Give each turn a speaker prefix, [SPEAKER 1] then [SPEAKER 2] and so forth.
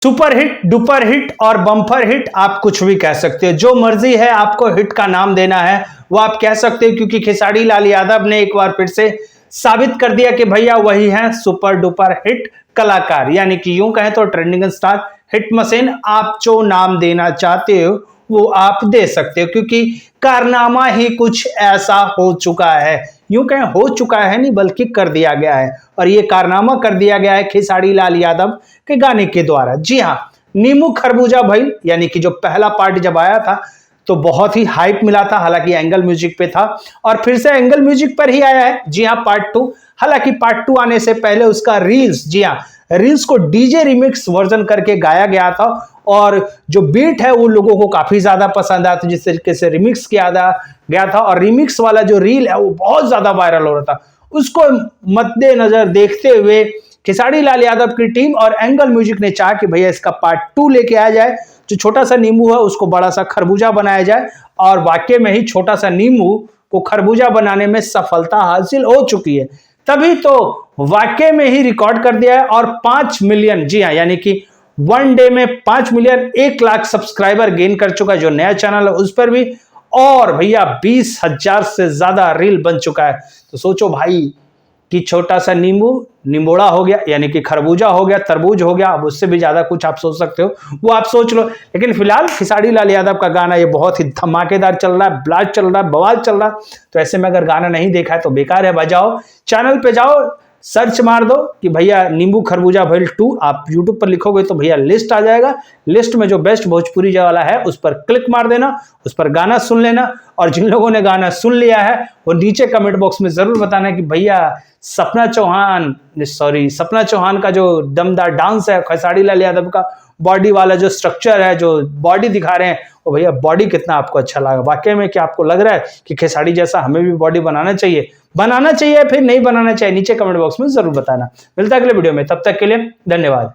[SPEAKER 1] Super hit, duper hit और bumper hit आप कुछ भी कह सकते हो, जो मर्जी है आपको हिट का नाम देना है वो आप कह सकते हो, क्योंकि खेसारी लाल यादव ने एक बार फिर से साबित कर दिया कि भैया वही है सुपर डुपर हिट कलाकार, यानी कि यूं कहें तो ट्रेंडिंग स्टार, हिट मशीन। आप जो नाम देना चाहते हो वो आप दे सकते हो, क्योंकि कारनामा ही कुछ ऐसा हो चुका है, यूं कहें हो चुका है नहीं बल्कि कर दिया गया है, और ये कारनामा कर दिया गया है खेसारी लाल यादव के गाने के द्वारा। जी हाँ, नींबू खरबूजा भाई, यानी कि जो पहला पार्ट जब आया था तो बहुत ही हाइप मिला था, हालांकि एंगल म्यूजिक पे था और फिर से एंगल म्यूजिक पर ही आया है। जी हाँ, पार्ट 2। हालांकि पार्ट 2 आने से पहले उसका रील्स, जी हाँ, रील्स को डीजे रिमिक्स वर्जन करके गाया गया था और जो बीट है वो लोगों को काफी ज्यादा पसंद आया था, जिस तरीके से रिमिक्स किया गया था, और रिमिक्स वाला जो रील है वो बहुत ज्यादा वायरल हो रहा था। उसको मद्देनजर देखते हुए खेसारी लाल यादव की टीम और एंगल म्यूजिक ने चाहा कि भैया इसका पार्ट 2 लेके आया जाए, जो छोटा सा नींबू है उसको बड़ा सा खरबूजा बनाया जाए, और वाकई में ही छोटा सा नींबू को खरबूजा बनाने में सफलता हासिल हो चुकी है। तभी तो वाकई में ही रिकॉर्ड कर दिया है और 5 मिलियन, जी हाँ, यानी कि वन डे में 5 मिलियन 1 लाख सब्सक्राइबर गेन कर चुका है जो नया चैनल है उस पर भी, और भैया 20,000 से ज्यादा रील बन चुका है। तो सोचो भाई कि छोटा सा नींबू निम्बोड़ा हो गया, यानी कि खरबूजा हो गया, तरबूज हो गया, अब उससे भी ज्यादा कुछ आप सोच सकते हो वो आप सोच लो। लेकिन फिलहाल खेसारी लाल यादव का गाना ये बहुत ही धमाकेदार चल रहा है, ब्लास्ट चल रहा है, बवाल चल रहा है। तो ऐसे में अगर गाना नहीं देखा है तो बेकार है, बजाओ, चैनल पे जाओ, सर्च मार दो कि भैया नींबू खरबूजा भइल 2, आप यूट्यूब पर लिखोगे तो भैया लिस्ट आ जाएगा। लिस्ट में जो बेस्ट भोजपुरी वाला है उस पर क्लिक मार देना, उस पर गाना सुन लेना, और जिन लोगों ने गाना सुन लिया है वो नीचे कमेंट बॉक्स में जरूर बताना कि भैया सपना चौहान का जो दमदार डांस है, खेसारी लाल यादव का बॉडी वाला जो स्ट्रक्चर है, जो बॉडी दिखा रहे हैं, वो भैया बॉडी कितना आपको अच्छा लगा। वाकई में क्या आपको लग रहा है कि खेसारी जैसा हमें भी बॉडी बनाना चाहिए फिर नहीं बनाना चाहिए? नीचे कमेंट बॉक्स में जरूर बताना। मिलता है अगले वीडियो में, तब तक के लिए धन्यवाद।